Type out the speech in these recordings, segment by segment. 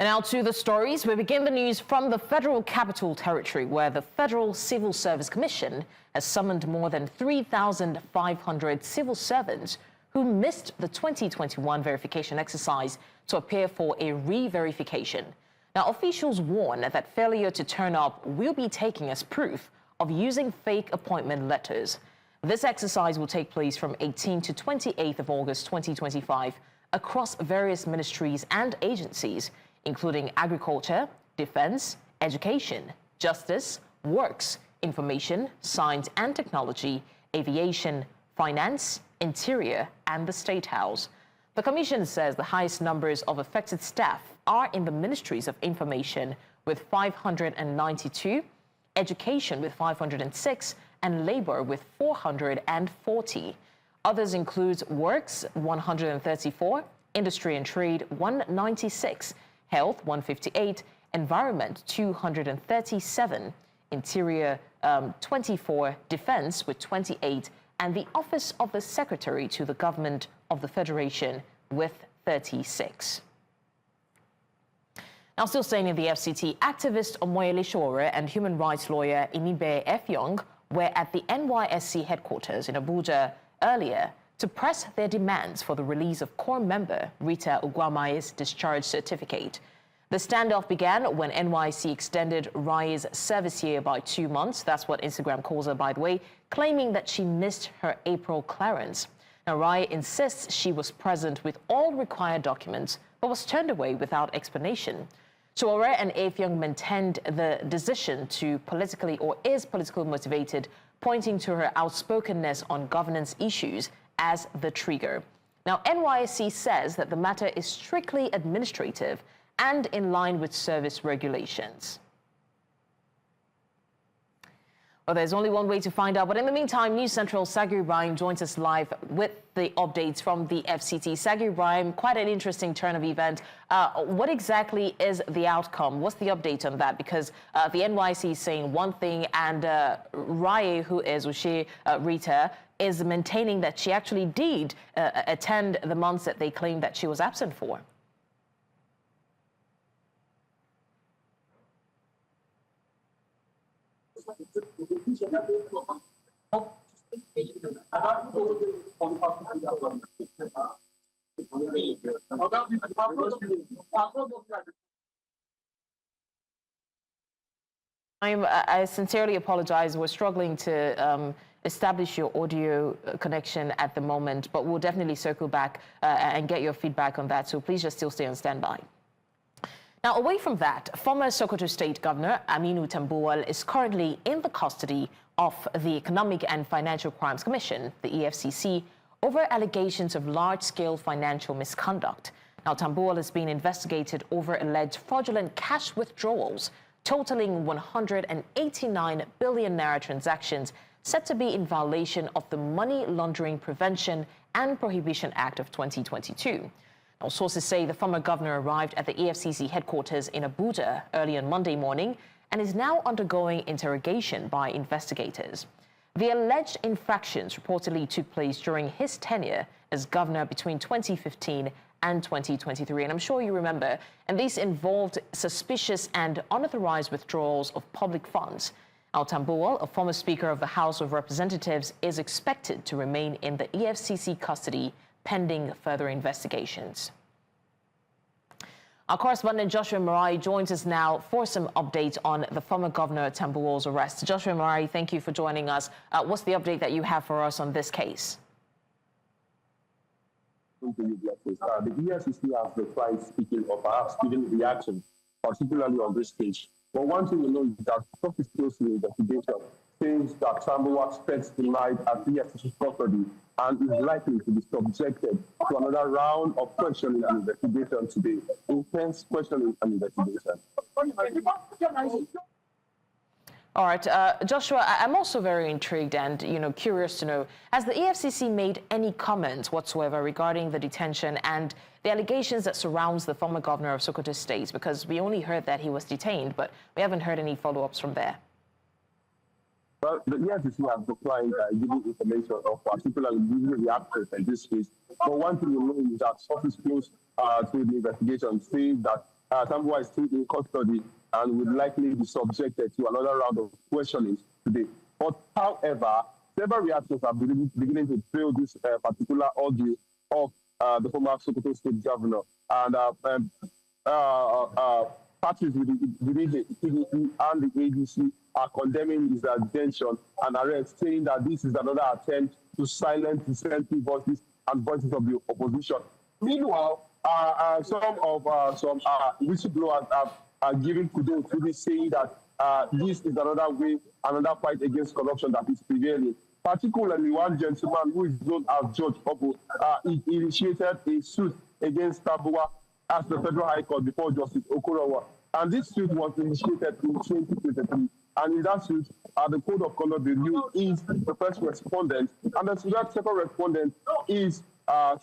And now to the stories. We begin the news from the Federal Capital Territory, where the Federal Civil Service Commission has summoned more than 3,500 civil servants who missed the 2021 verification exercise to appear for a re-verification. Now, officials warn that failure to turn up will be taken as proof of using fake appointment letters. This exercise will take place from 18 to 28th of August 2025 across various ministries and agencies, including agriculture, defense, education, justice, works, information, science and technology, aviation, finance, interior, and the State House. The Commission says the highest numbers of affected staff are in the ministries of information with 592, education with 506, and labor with 440. Others include works 134, industry and trade 196, health 158, environment 237, interior 24, defense with 28, and the Office of the Secretary to the Government of the Federation with 36. Now, still staying in the FCT, activist Omoyele Sowore and human rights lawyer Imibe Effiong were at the NYSC headquarters in Abuja earlier to press their demands for the release of core member Rita Ugwuamaye's discharge certificate. The standoff began when NYSC extended Rai's service year by 2 months. That's what Instagram calls her, by the way, claiming that she missed her April clearance. Now, Rai insists she was present with all required documents, but was turned away without explanation. Sowore and Effiong maintained the decision to politically motivated, pointing to her outspokenness on governance issues as the trigger. Now, NYSC says that the matter is strictly administrative and in line with service regulations. Well, there's only one way to find out, but in the meantime, News Central Sagu Ibrahim joins us live with the updates from the FCT. Sagu Ibrahim, quite an interesting turn of event. What exactly is the outcome? What's the update on that? Because the NYC is saying one thing, and Rai, who is Rita, is maintaining that she actually did attend the months that they claimed that she was absent for. I sincerely apologize. We're struggling to establish your audio connection at the moment, but we'll definitely circle back and get your feedback on that. So please just still stay on standby. Now, away from that, former Sokoto State Governor Aminu Tambuwal is currently in the custody of the Economic and Financial Crimes Commission, the EFCC, over allegations of large-scale financial misconduct. Now, Tambuwal is being investigated over alleged fraudulent cash withdrawals totaling 189 billion naira transactions said to be in violation of the Money Laundering Prevention and Prohibition Act of 2022. Now, sources say the former governor arrived at the EFCC headquarters in Abuja early on Monday morning and is now undergoing interrogation by investigators. The alleged infractions reportedly took place during his tenure as governor between 2015 and 2023, and I'm sure you remember, and these involved suspicious and unauthorized withdrawals of public funds. Al Tambuwal, a former Speaker of the House of Representatives, is expected to remain in the EFCC custody pending further investigations. Our correspondent Joshua Marai joins us now for some updates on the former Governor Tambuwal's arrest. Joshua Marai, thank you for joining us. What's the update that you have for us on this case? The EFCC has replied speaking or perhaps giving reaction, particularly on this case. But one thing we know is that talk is closely investigation says that Tambuwal spent the night at the EFCC property and is likely to be subjected to another round of questioning and investigation today. Intense questioning and investigation. All right, Joshua, I'm also very intrigued and, curious to know, has the EFCC made any comments whatsoever regarding the detention and the allegations that surrounds the former governor of Sokoto State? Because we only heard that he was detained, but we haven't heard any follow-ups from there. Well, the EFCC has declined giving information of particularly giving the access in this case. But one thing we know is that office close to the investigation says that Tambuwa is still in custody and will likely be subjected to another round of questioning today. But however, several reactions are beginning to trail this particular audio of the former Sokoto State Governor. And parties within the PDP and the ADC are condemning his detention and arrest, saying that this is another attempt to silence dissenting voices and voices of the opposition. Meanwhile, some whistleblowers are giving kudos to this, saying that this is another fight against corruption that is prevailing. Particularly, one gentleman who is known as George Obo, he initiated a suit against Tambuwa as the Federal High Court before Justice Okorowa. And this suit was initiated in 2023. And in that suit, the Code of Conduct Review is the first respondent. And the second respondent is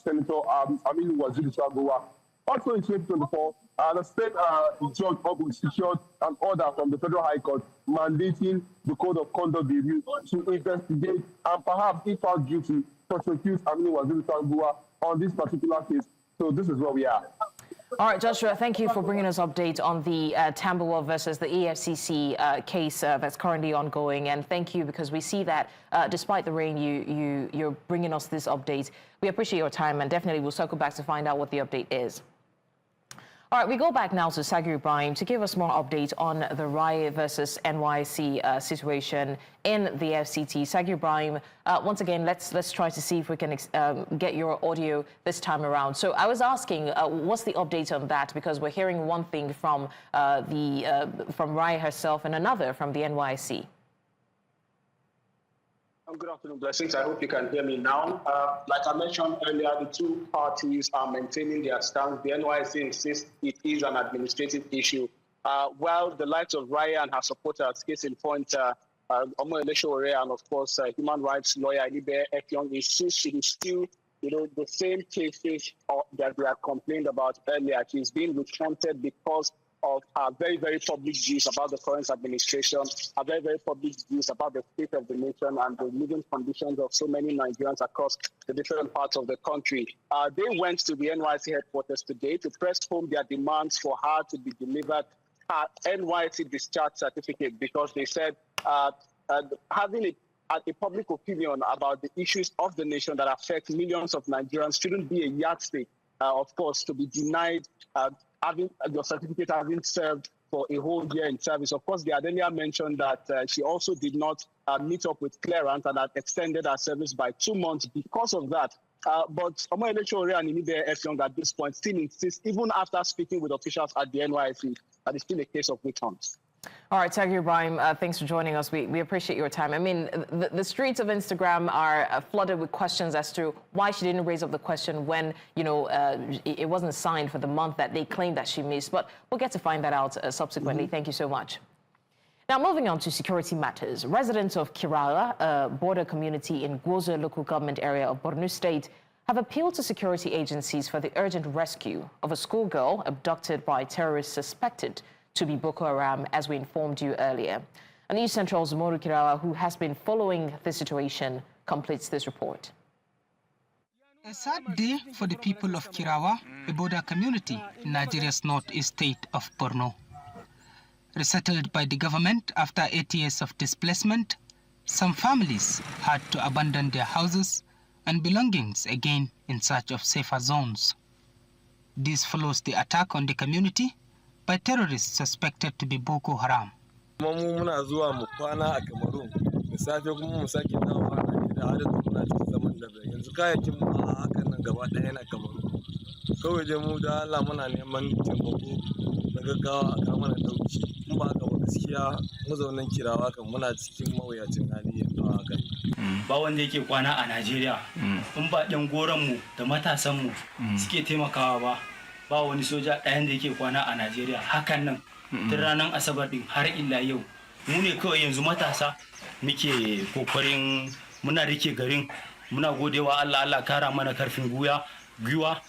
Senator Aminu Waziri Chagowa. Also in 2024, the state Judge Obu secured an order from the Federal High Court mandating the Code of Conduct Review to investigate and perhaps, if found guilty, prosecute Aminu Waziri Chagowa on this particular case. So this is where we are. All right, Joshua, thank you for bringing us update on the Tambuwa versus the EFCC case that's currently ongoing. And thank you, because we see that despite the rain, you're bringing us this update. We appreciate your time, and definitely we'll circle back to find out what the update is. All right, we go back now to Sagir Ibrahim to give us more update on the Rai versus NYC situation in the FCT. Sagir Ibrahim, once again, let's try to see if we can get your audio this time around. So I was asking, what's the update on that? Because we're hearing one thing from from Rai herself and another from the NYC. Good afternoon, Blessings. I hope you can hear me now. Like I mentioned earlier, the two parties are maintaining their stance. The NYC insists it is an administrative issue. While the likes of Raya and her supporters, case in point, Omo Elesho and of course, human rights lawyer Ibe Efyong insists it is still, the same cases that we have complained about earlier. She's being recounted because of our very, very public views about the current administration, our very, very public views about the state of the nation and the living conditions of so many Nigerians across the different parts of the country. They went to the NYC headquarters today to press home their demands for her to be delivered her NYC discharge certificate, because they said having a public opinion about the issues of the nation that affect millions of Nigerians shouldn't be a yardstick, of course, to be denied having your certificate having served for a whole year in service. Of course, they had earlier mentioned that she also did not meet up with clearance and had extended her service by 2 months because of that. But Omo Elesho and Inibe Efyong at this point still insist, even after speaking with officials at the NYC, that it's still a case of witch hunt. All right, Sagir Ibrahim, thanks for joining us. We appreciate your time. I mean, the streets of Instagram are flooded with questions as to why she didn't raise up the question when, it wasn't signed for the month that they claimed that she missed. But we'll get to find that out subsequently. Thank you so much. Now, moving on to security matters. Residents of Kirawa, a border community in Gwozo local government area of Borno State, have appealed to security agencies for the urgent rescue of a schoolgirl abducted by terrorists suspected to be Boko Haram, as we informed you earlier. And East Central's Moru Kirawa, who has been following the situation, completes this report. A sad day for the people of Kirawa, a border community in Nigeria's northeast state of Borno. Resettled by the government after 8 years of displacement, some families had to abandon their houses and belongings again in search of safer zones. This follows the attack on the community by terrorists suspected to be Boko Haram. Muna zuwa mu kwana a Cameroon, da safe kuma mu sake dawowa a gida har yanzu muna cikin zaman da yanzu kayakin mu a hakan nan gaba ɗaya yana Cameroon. Kawai dai mu da Allah muna neman taimako na gaggawa a kawo mana dauki. In ba haka ba gaskiya mazaunan Kirawa kan muna cikin mawuyacin hali yanzu a hakan. Ba wanda yake kwana a Najeriya, in ba ɗan goron mu da matasan mu suke taimakawa ba. Ba wani soja ɗayan da yake kwana a Najeriya. Hakan nan tun ranar Asabar din har illa yau mu ne kawai yanzu matasa muke kokarin muna rike garin, muna godewa Allah kara mana karfin gwiwa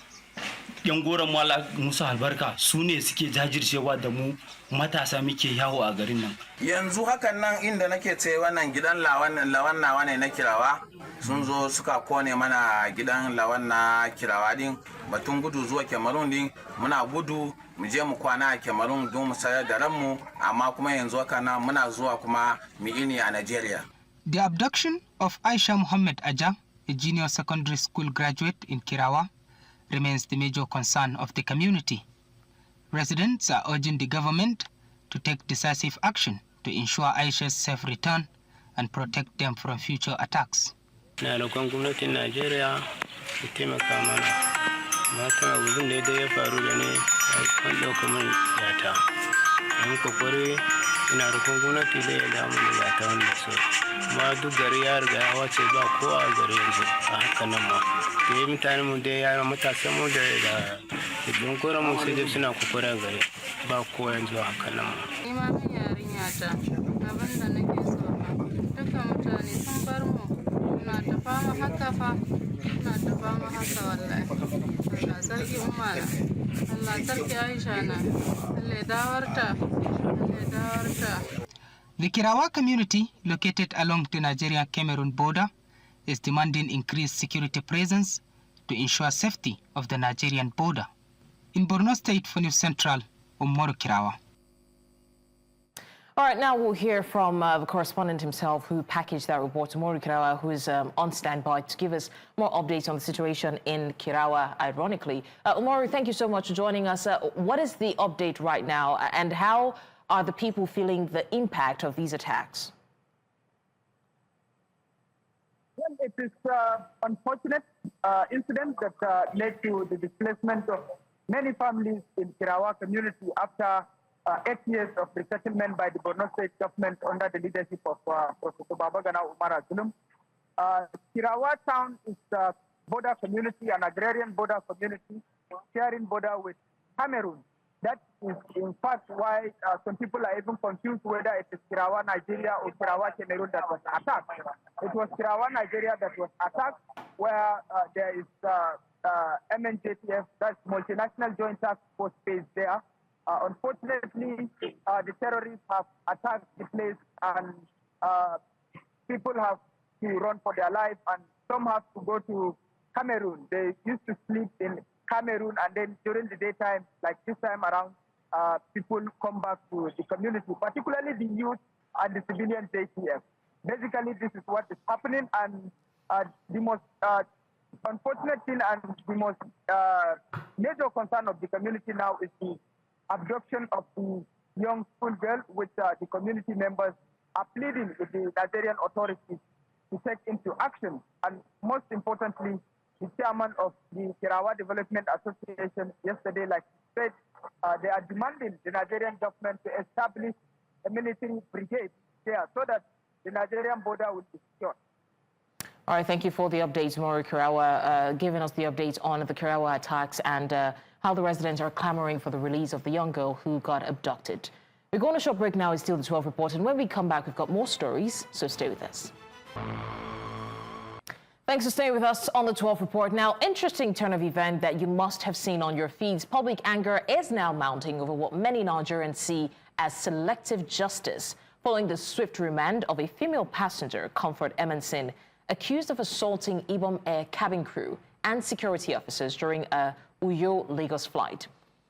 yan goron mala musu albarka su ne suke jajircewa da mu matasa muke yawo a garin nan. Yanzu hakan nan inda nake ce wannan gidan lawan nawa ne na Kirawa sun zo suka kone mana gidan lawan na Kirawa din batun gudu zuwa Cameroon din muna gudu mu je mu kwana a Cameroon don mu sayar da ranmu amma kuma yanzu haka nan muna zuwa kuma mu ini a Nigeria. The abduction of Aisha Muhammad Aja, a junior secondary school graduate in Kirawa, remains the major concern of the community. Residents are urging the government to take decisive action to ensure Aisha's safe return and protect them from future attacks. Na roƙon gwamnatin Najeriya su taimaka mana. Matan abubuwan da ya faru da ne an ɗauka min yata. Yan kokore ina roƙon gwamnati da ya damu da yata wanda so. Ma duk gari ya riga ya wace ba kowa a gari yanzu a haka nan ma. Dai mutanen mu dai yara matasan mu da dunkuran mu sai dai suna kokore a gari ba kowa yanzu a haka nan ma. Imamin yarinya ta abin da nake so duka mutane sun bar mu na ta fama haka fa na ta fama haka wallahi Allah sarki umara Allah sarki Aisha na Allah dawarta Allah dawarta. The Kirawa community, located along the Nigeria-Cameroon border, is demanding increased security presence to ensure safety of the Nigerian border. In Borno State, for News Central, Umaru Kirawa. All right, now we'll hear from the correspondent himself who packaged that report, Umaru Kirawa, who is on standby to give us more updates on the situation in Kirawa, ironically. Umaru, thank you so much for joining us. What is the update right now, and how are the people feeling the impact of these attacks? Well, it is unfortunate incident that led to the displacement of many families in Kirawa community after 8 years of resettlement by the Borno State government under the leadership of Professor Babagana Umar Zulum. Kirawa town is a border community, an agrarian border community, sharing border with Cameroon. That is, in fact, why some people are even confused whether it is Kirawa, Nigeria, or Kirawa, Cameroon that was attacked. It was Kirawa, Nigeria that was attacked, where there is MNJTF, that's Multinational Joint Task Force base there. Unfortunately, the terrorists have attacked the place, and people have to run for their life, and some have to go to Cameroon. They used to sleep in Cameroon, and then during the daytime, like this time around, people come back to the community, particularly the youth and the civilian JTF. Basically, this is what is happening, and the most unfortunate thing and the most major concern of the community now is the abduction of the young schoolgirl, which the community members are pleading with the Nigerian authorities to take into action. And most importantly, the chairman of the Kirawa Development Association yesterday, like he said, they are demanding the Nigerian government to establish a military brigade there so that the Nigerian border will be secure. All right, thank you for the updates, Umaru Kirawa, giving us the updates on the Kirawa attacks and how the residents are clamoring for the release of the young girl who got abducted. We're going on a short break now. It's still the 12 report, and when we come back, we've got more stories, so stay with us. Thanks for staying with us on the 12 report. Now, interesting turn of event that you must have seen on your feeds. Public anger is now mounting over what many Nigerians see as selective justice following the swift remand of a female passenger, Comfort Emerson, accused of assaulting Ibom Air cabin crew and security officers during a Uyo-Lagos flight.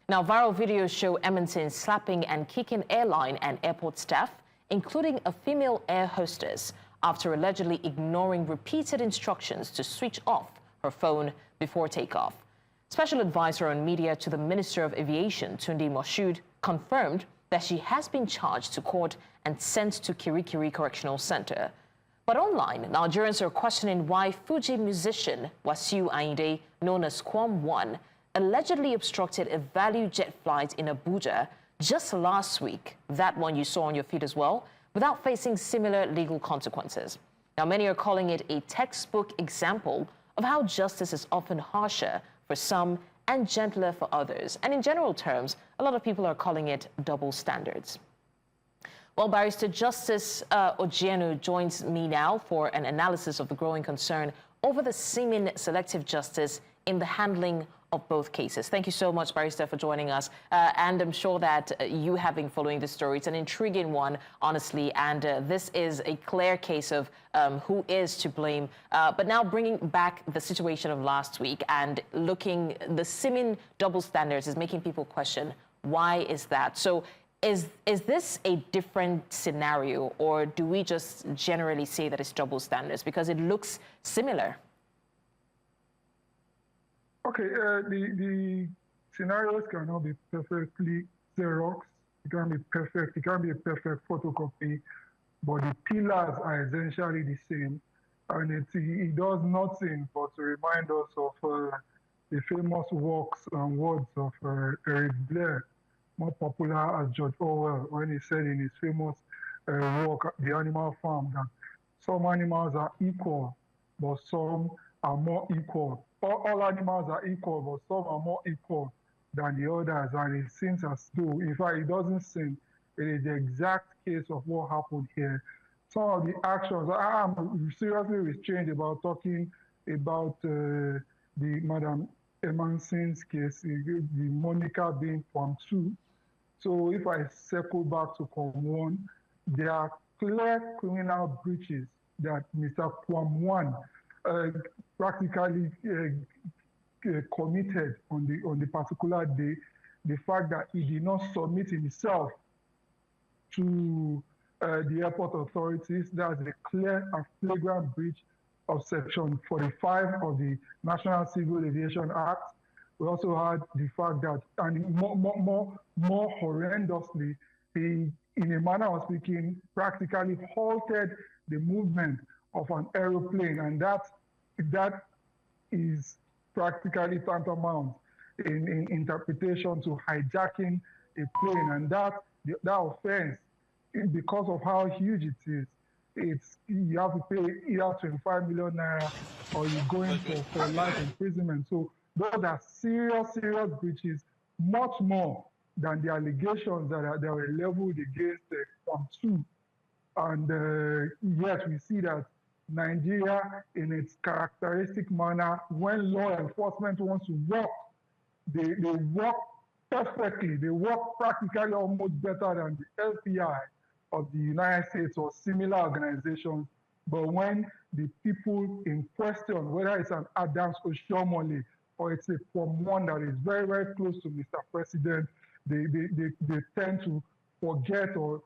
Now, viral videos show Emerson slapping and kicking airline and airport staff, including a female air hostess, after allegedly ignoring repeated instructions to switch off her phone before takeoff. Special advisor on media to the Minister of Aviation, Tunde Moshood, confirmed that she has been charged to court and sent to Kirikiri Correctional Center. But online, Nigerians are questioning why Fuji musician Wasiu Ayinde, known as Kwam One, allegedly obstructed a value jet flight in Abuja just last week, that one you saw on your feed as well, without facing similar legal consequences. Now, many are calling it a textbook example of how justice is often harsher for some and gentler for others. And in general terms, a lot of people are calling it double standards. Well, Barrister Justice Ojienu joins me now for an analysis of the growing concern over the seeming selective justice in the handling of both cases. Thank you so much, Barrister, for joining us. And I'm sure that you have been following this story. It's an intriguing one, honestly, and this is a clear case of who is to blame. But now bringing back the situation of last week and looking, the seeming double standards is making people question, why is that? So is this a different scenario, or do we just generally say that it's double standards because it looks similar? Okay, the scenarios cannot be perfectly Xerox. It can be perfect. It can be a perfect photocopy, but the pillars are essentially the same. And it does nothing but to remind us of the famous works and words of Eric Blair, more popular as George Orwell, when he said in his famous work, The Animal Farm, that some animals are equal, but some are more equal. All animals are equal, but some are more equal than the others, and it seems as though, in fact, it doesn't seem, it is the exact case of what happened here. Some of the actions, I'm seriously restrained about talking about the Madam Emanson's case, the Monica being Form 2. So if I circle back to Form 1, there are clear criminal breaches that Mr. Form 1 practically committed on the particular day. The fact that he did not submit himself to the airport authorities, that's a clear and flagrant breach of Section 45 of the National Civil Aviation Act. We also had the fact that, and more horrendously, he, in a manner of speaking, practically halted the movement of an aeroplane, and that is practically tantamount in interpretation to hijacking a plane, and that offense, because of how huge it is, you have to pay either 25 million naira or you go in for life imprisonment. So those are serious breaches, much more than the allegations that were leveled against Form 2. And yet we see that Nigeria, in its characteristic manner, when law enforcement wants to work, they work perfectly. They work practically almost better than the FBI of the United States or similar organizations. But when the people in question, whether it's an Adams Oshiomhole or it's a Form 1 that is very, very close to Mr. President, they tend to forget or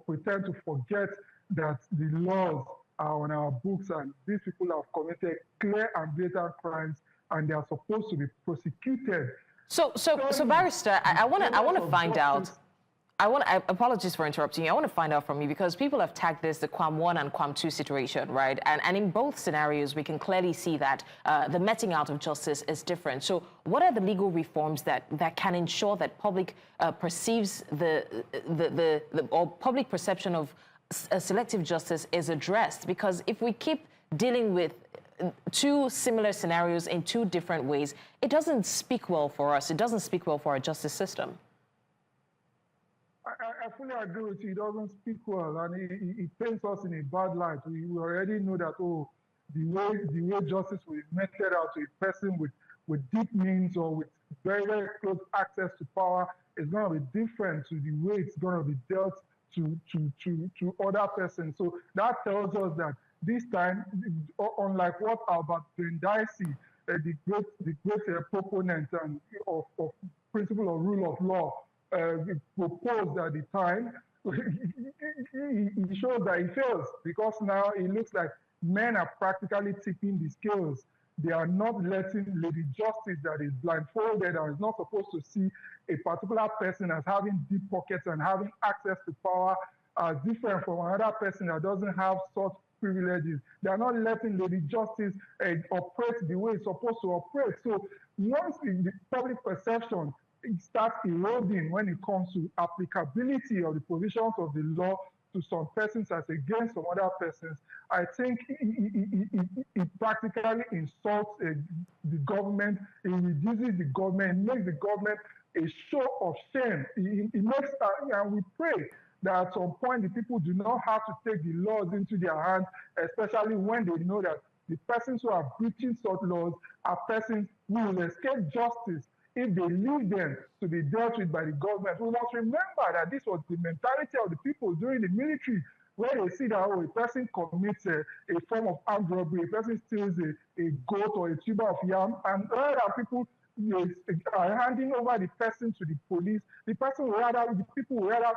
pretend to forget that the laws are on our books, and these people have committed clear and blatant crimes, and they are supposed to be prosecuted. So Barrister, I want to find out. Apologies for interrupting you. I want to find out from you, because people have tagged this the Quam 1 and Quam 2 situation, right? And in both scenarios, we can clearly see that the meting out of justice is different. So what are the legal reforms that can ensure that public perceives or public perception of selective justice is addressed? Because if we keep dealing with two similar scenarios in two different ways, it doesn't speak well for us. It doesn't speak well for our justice system. I fully agree with you. It doesn't speak well, and it paints us in a bad light. We already know that, the way justice will be meted out to a person with deep means or with very, very close access to power is going to be different to the way it's going to be dealt to other persons. So that tells us that this time, unlike what Albert Dicey, the great proponent of principle of rule of law, proposed at the time, he shows that he fails, because now it looks like men are practically tipping the scales. They are not letting Lady Justice, that is blindfolded and is not supposed to see a particular person as having deep pockets and having access to power, as different from another person that doesn't have such privileges. They are not letting Lady Justice operate the way it's supposed to operate. So once the public perception starts eroding when it comes to applicability of the provisions of the law to some persons as against some other persons, I think it practically insults the government. It reduces the government, it makes the government a show of shame. It makes, and we pray that at some point the people do not have to take the laws into their hands, especially when they know that The persons who are breaching such laws are persons who will escape justice if they leave them to be dealt with by the government. We must remember that this was the mentality of the people during the military, where they see that a person commits a form of armed robbery, a person steals a goat or a tuber of yam, and other people are handing over the person to the police. The people will rather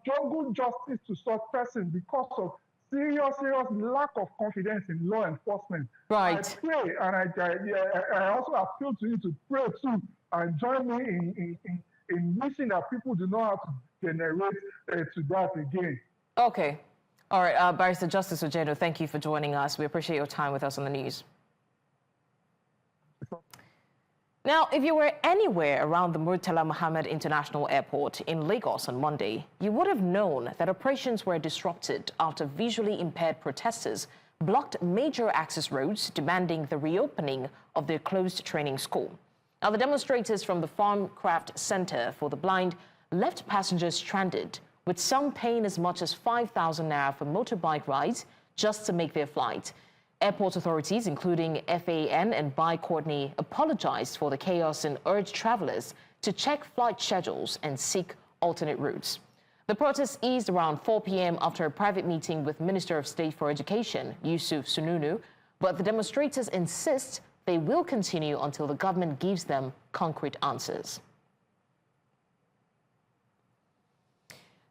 juggle justice to such person because of serious lack of confidence in law enforcement. Right. I pray, and I also appeal to you to pray too, and join me in wishing that people do not have to generate to that again. Okay. All right, Barrister Justice Ojeno, thank you for joining us. We appreciate your time with us on the news. Now, if you were anywhere around the Murtala Mohammed International Airport in Lagos on Monday, you would have known that operations were disrupted after visually impaired protesters blocked major access roads demanding the reopening of their closed training school. Now, the demonstrators from the Farmcraft Center for the Blind left passengers stranded, with some paying as much as 5,000 naira for motorbike rides just to make their flight. Airport authorities, including FAN and Bi-Courtney, apologized for the chaos and urged travelers to check flight schedules and seek alternate routes. The protest eased around 4 p.m. after a private meeting with Minister of State for Education, Yusuf Sununu, but the demonstrators insist they will continue until the government gives them concrete answers.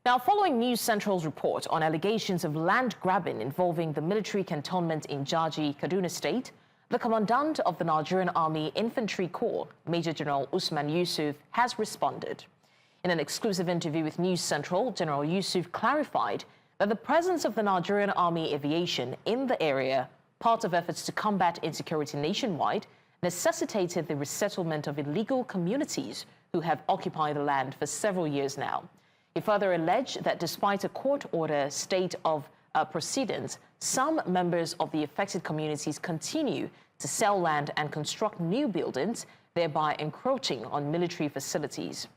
Now, following News Central's report on allegations of land grabbing involving the military cantonment in Jaji, Kaduna State, the commandant of the Nigerian Army Infantry Corps, Major General Usman Yusuf, has responded. In an exclusive interview with News Central, General Yusuf clarified that the presence of the Nigerian Army Aviation in the area, part of efforts to combat insecurity nationwide, necessitated the resettlement of illegal communities who have occupied the land for several years now. He further alleged that despite a court order state of proceedings, some members of the affected communities continue to sell land and construct new buildings, thereby encroaching on military facilities.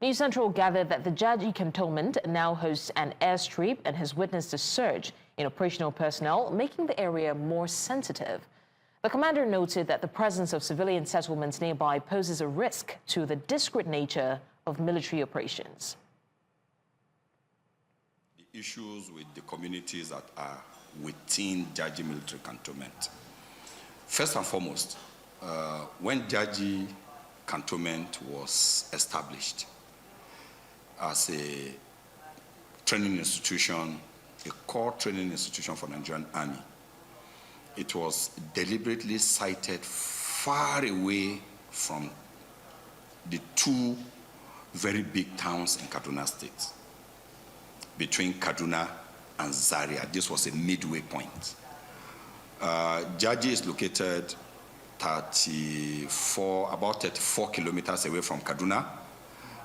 News Central gathered that the Jaji cantonment now hosts an airstrip and has witnessed a surge in operational personnel, making the area more sensitive. The commander noted that the presence of civilian settlements nearby poses a risk to the discrete nature of military operations. Issues with the communities that are within Jaji military cantonment. First and foremost, when Jaji cantonment was established as a training institution, a core training institution for Nigerian Army, it was deliberately sited far away from the two very big towns in Kaduna State, between Kaduna and Zaria. This was a midway point. Jaji is located about 34 kilometers away from Kaduna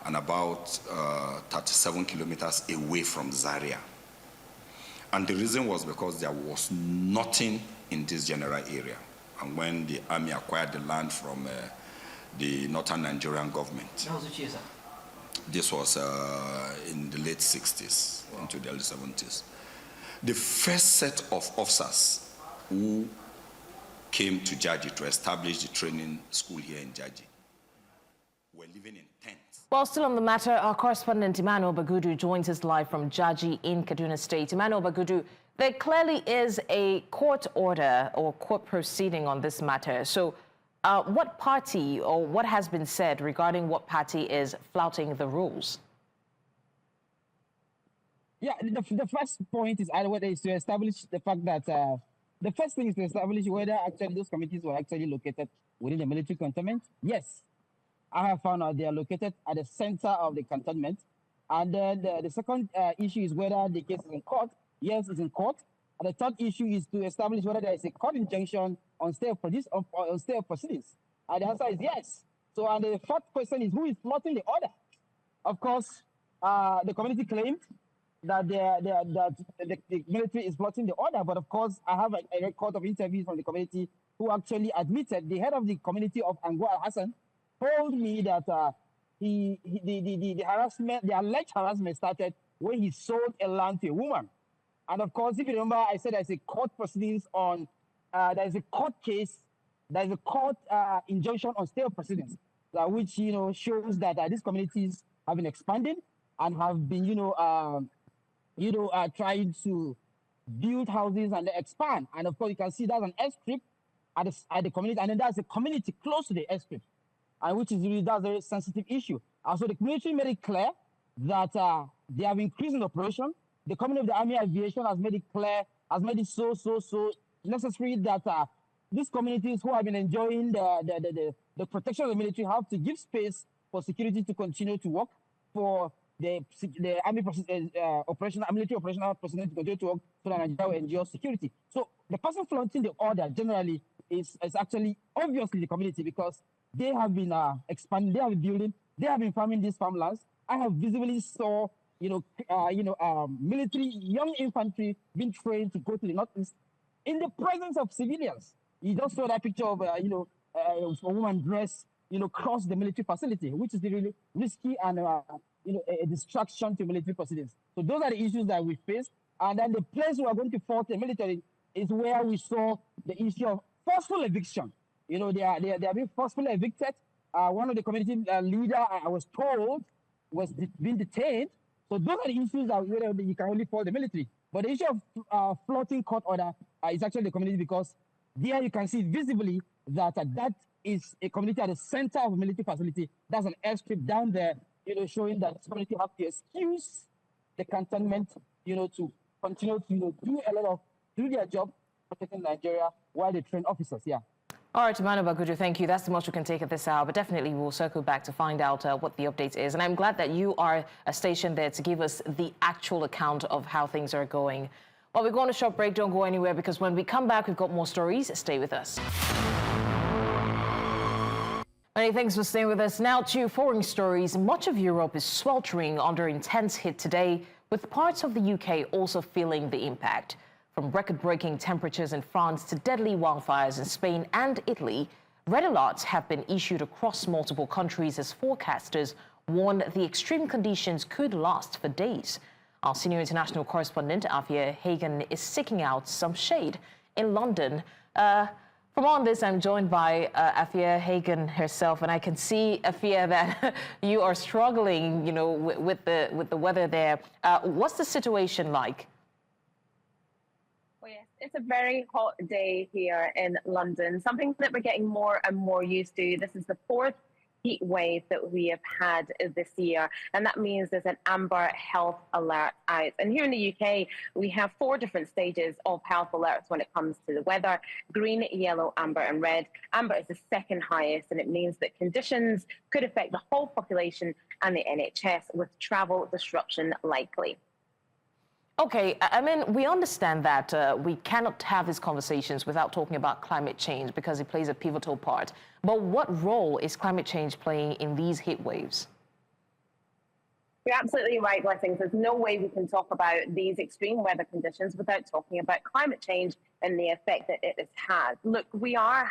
and about 37 kilometers away from Zaria. And the reason was because there was nothing in this general area. And when the army acquired the land from the northern Nigerian government, this was in the late 60s into the early 70s. The first set of officers who came to Jaji to establish the training school here in Jaji were living in tents. While still on the matter, our correspondent Emmanuel Bagudu joins us live from Jaji in Kaduna State. Emmanuel Bagudu, there clearly is a court order or court proceeding on this matter. So what party or what has been said regarding what party is flouting the rules? Yeah, the first point is to establish the fact that the first thing is to establish whether actually those committees were actually located within the military cantonment. Yes, I have found out they are located at the center of the cantonment. And then the second issue is whether the case is in court. Yes, it's in court. And the third issue is to establish whether there is a court injunction on stay of proceedings. And the answer is yes. So, and the fourth question is who is flouting the order? Of course, the community claimed that the military is flouting the order. But of course, I have a record of interviews from the community who actually admitted, the head of the community of Angwa Hassan told me that the alleged harassment started when he sold a land to a woman. And of course, if you remember, I said there's a court proceedings on there's a court case, there's a court injunction on stay of precedence, which shows that these communities have been expanding and have been trying to build houses and expand. And of course, you can see that's an airstrip at the community, and then there's a community close to the airstrip, which is really that's a very sensitive issue. So the community made it clear that they have increased in operation. The coming of the Army Aviation has made it clear, has made it so necessary that these communities who have been enjoying the protection of the military have to give space for security to continue to work, for the army military operational personnel to continue to work, so that Nigeria will endure security. So the person flaunting the order generally is actually obviously the community, because they have been expanding, they have been building, they have been farming these farmlands. I have visibly saw military young infantry being trained to go to the northeast in the presence of civilians. You just saw that picture of a woman dressed cross the military facility, which is really risky and a distraction to military proceedings. So those are the issues that we face. And then the place we are going to fault the military is where we saw the issue of forceful eviction. They are being forcefully evicted. One of the community leader, I was told, was being detained. So those are the issues that you can only fault the military. But the issue of floating court order is actually the community, because there you can see visibly that that is a community at the center of a military facility. That's an airstrip down there, showing that this community have to excuse the cantonment, to continue to do their job protecting Nigeria while they train officers. Yeah. All right, Emmanuel Bagudu, thank you. That's the most we can take at this hour, but definitely we'll circle back to find out what the update is. And I'm glad that you are stationed there to give us the actual account of how things are going. Well, we're going to a short break. Don't go anywhere, because when we come back, we've got more stories. Stay with us. Many thanks for staying with us. Now to foreign stories. Much of Europe is sweltering under intense heat today, with parts of the UK also feeling the impact. From record-breaking temperatures in France to deadly wildfires in Spain and Italy, red alerts have been issued across multiple countries as forecasters warn the extreme conditions could last for days. Our senior international correspondent, Afia Hagen, is seeking out some shade in London. From all this, I'm joined by Afia Hagen herself, and I can see, Afia, that you are struggling, with the weather there. What's the situation like? Well, yes, it's a very hot day here in London, something that we're getting more and more used to. This is the fourth heat wave that we have had this year, and that means there's an amber health alert out. And here in the UK, we have 4 different stages of health alerts when it comes to the weather: green, yellow, amber, and red. Amber is the second highest, and it means that conditions could affect the whole population and the NHS, with travel disruption likely. Okay, I mean, we understand that we cannot have these conversations without talking about climate change, because it plays a pivotal part. But what role is climate change playing in these heat waves? You're absolutely right, Blessings. There's no way we can talk about these extreme weather conditions without talking about climate change and the effect that it has had. Look, we are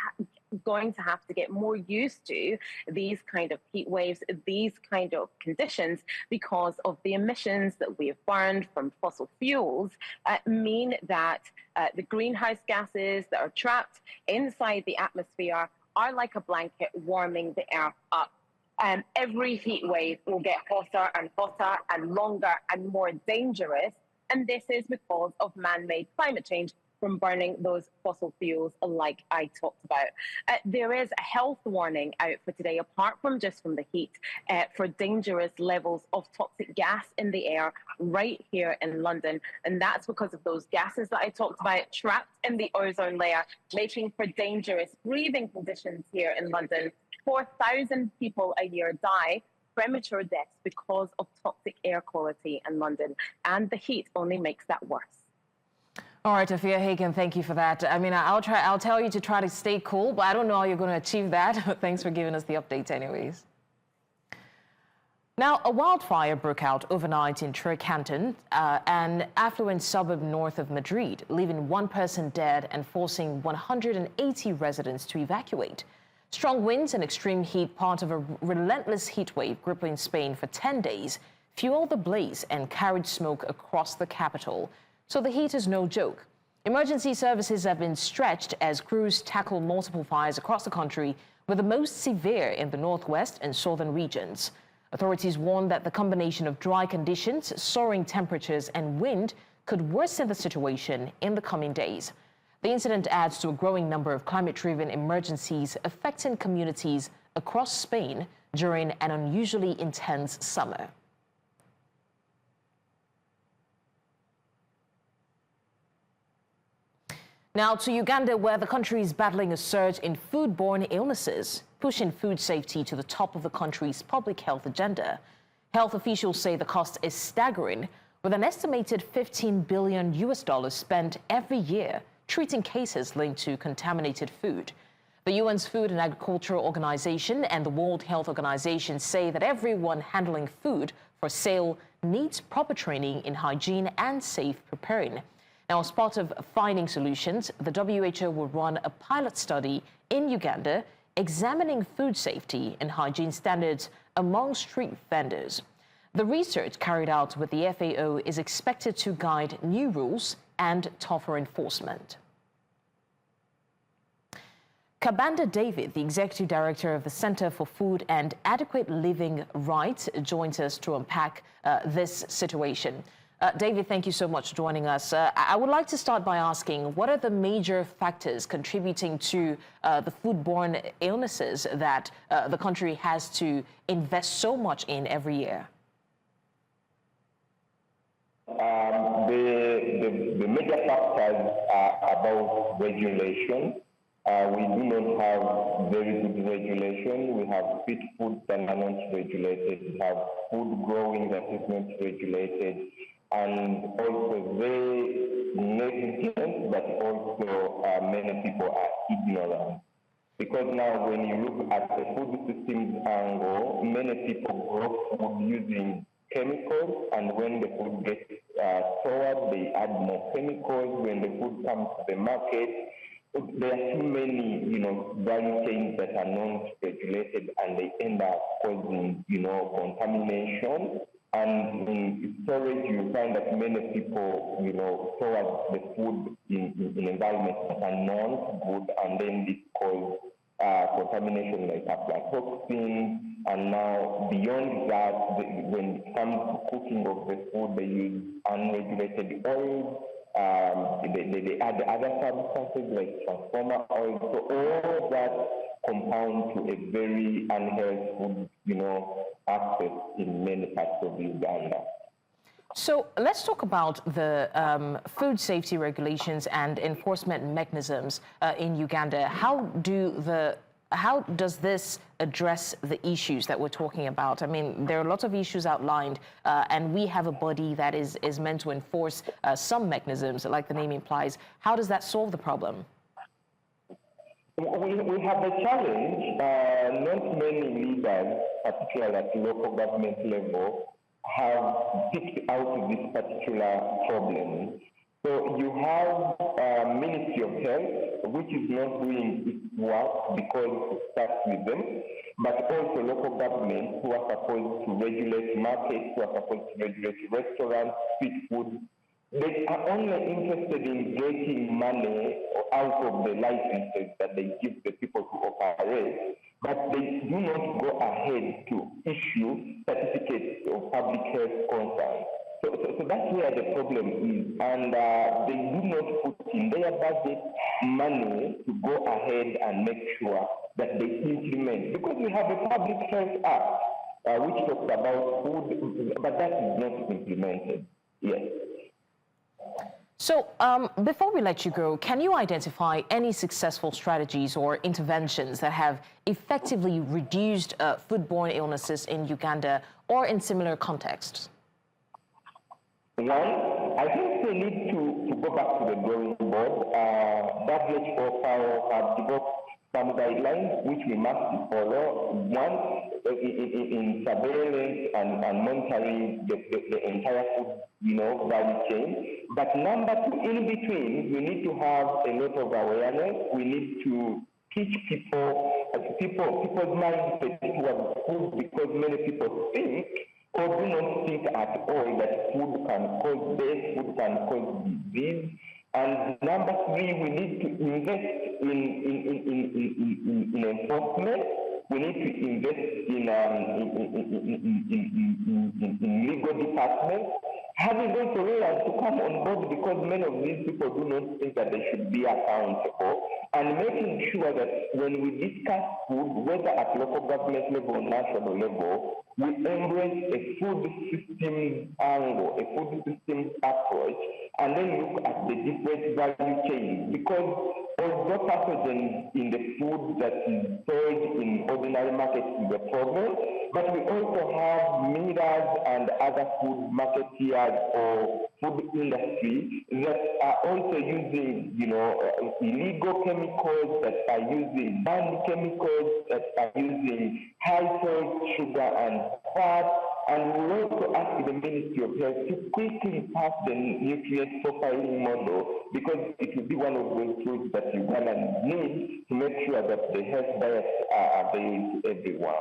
going to have to get more used to these kind of heat waves, these kind of conditions, because of the emissions that we have burned from fossil fuels mean that the greenhouse gases that are trapped inside the atmosphere are like a blanket warming the earth up. Every heat wave will get hotter and hotter and longer and more dangerous. And this is because of man-made climate change from burning those fossil fuels like I talked about. There is a health warning out for today, apart from just from the heat, for dangerous levels of toxic gas in the air right here in London. And that's because of those gases that I talked about trapped in the ozone layer, making for dangerous breathing conditions here in London. 4,000 people a year die premature deaths because of toxic air quality in London. And the heat only makes that worse. All right, Afia Hagen, thank you for that. I mean, I'll tell you to try to stay cool, but I don't know how you're going to achieve that. Thanks for giving us the update anyways. Now, a wildfire broke out overnight in Tres Cantos, an affluent suburb north of Madrid, leaving 1 person dead and forcing 180 residents to evacuate. Strong winds and extreme heat, part of a relentless heat wave gripping Spain for 10 days, fueled the blaze and carried smoke across the capital. So the heat is no joke. Emergency services have been stretched as crews tackle multiple fires across the country, with the most severe in the northwest and southern regions. Authorities warn that the combination of dry conditions, soaring temperatures, and wind could worsen the situation in the coming days. The incident adds to a growing number of climate-driven emergencies affecting communities across Spain during an unusually intense summer. Now to Uganda, where the country is battling a surge in foodborne illnesses, pushing food safety to the top of the country's public health agenda. Health officials say the cost is staggering, with an estimated $15 billion spent every year treating cases linked to contaminated food. The UN's Food and Agriculture Organization and the World Health Organization say that everyone handling food for sale needs proper training in hygiene and safe preparing. Now, as part of finding solutions, the WHO will run a pilot study in Uganda examining food safety and hygiene standards among street vendors. The research carried out with the FAO is expected to guide new rules and tougher enforcement. Kabanda David, the Executive Director of the Center for Food and Adequate Living Rights, joins us to unpack this situation. David, thank you so much for joining us. I would like to start by asking, what are the major factors contributing to the foodborne illnesses that the country has to invest so much in every year? The major factors are about regulation. We do not have very good regulation. We have pit foods that are not regulated. We have food growing that is not regulated. And also very negligent, but also many people are ignorant. Because now when you look at the food systems angle, many people grow food using chemicals, and when the food gets stored, they add more chemicals. When the food comes to the market, there are too many, value chains that are not regulated, and they end up causing, contamination. And in storage, you find that many people, store the food in environments that are not good, and then this causes contamination like aflatoxins. And now, beyond that, when it comes to cooking of the food, they use unregulated oils. They add other substances like transformer oil. So all of that compound to a very unhealthy food, aspect in many parts of Uganda. So let's talk about the food safety regulations and enforcement mechanisms in Uganda. How does this address the issues that we're talking about? I mean, there are lots of issues outlined, and we have a body that is meant to enforce some mechanisms, like the name implies. How does that solve the problem? We have a challenge. Not many leaders, particularly at the local government level, have picked out this particular problem. So you have Ministry of Health, which is not doing its work because it starts with them, but also local governments who are supposed to regulate markets, who are supposed to regulate restaurants, street food. They are only interested in getting money out of the licenses that they give the people to operate, but they do not go ahead to issue certificates of public health concern. So that's where the problem is, and they do not put in their budget money to go ahead and make sure that they implement, because we have a Public Health Act which talks about food, but that is not implemented yet. So before we let you go, can you identify any successful strategies or interventions that have effectively reduced foodborne illnesses in Uganda or in similar contexts? One, I think we need to go back to the drawing board. WHO have developed some guidelines which we must follow. One, in surveillance and monitoring the entire food, value chain. But number two, in between, we need to have a lot of awareness. We need to teach people's mindset towards food, because many people think or do not think at all that food can cause death, food can cause disease. And number three, we need to invest in enforcement. We need to invest in legal departments. Having also lawyers to come on board, because many of these people do not think that they should be accountable, and making sure that when we discuss food, whether at local government level or national level, we embrace a food system angle, a food system approach, and then look at the different value chains. Because although pathogens in the food that is sold in ordinary markets is a problem, but we also have millers and other food marketeers or food industry that are also using, illegal chemicals, that are using banned chemicals, that are using high salt, sugar, and fat. And we also ask the Ministry of Health to quickly pass the nutrient profiling model, because it will be one of those tools that Uganda needs to make sure that the health diets are available to everyone.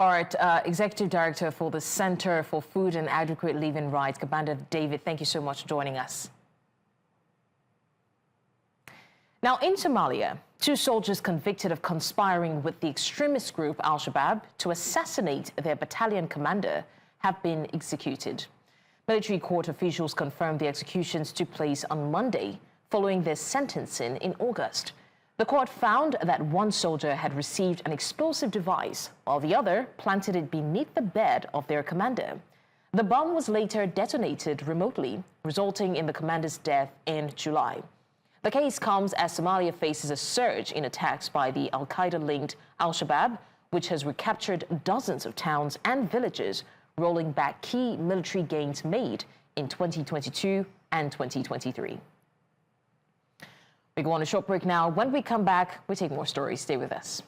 All right, Executive Director for the Center for Food and Adequate Living Rights, Commander David, thank you so much for joining us. Now, in Somalia, 2 soldiers convicted of conspiring with the extremist group Al-Shabaab to assassinate their battalion commander have been executed. Military court officials confirmed the executions took place on Monday, following their sentencing in August. The court found that one soldier had received an explosive device, while the other planted it beneath the bed of their commander. The bomb was later detonated remotely, resulting in the commander's death in July. The case comes as Somalia faces a surge in attacks by the Al-Qaeda-linked Al-Shabaab, which has recaptured dozens of towns and villages, rolling back key military gains made in 2022 and 2023. We go on a short break now. When we come back, we take more stories. Stay with us.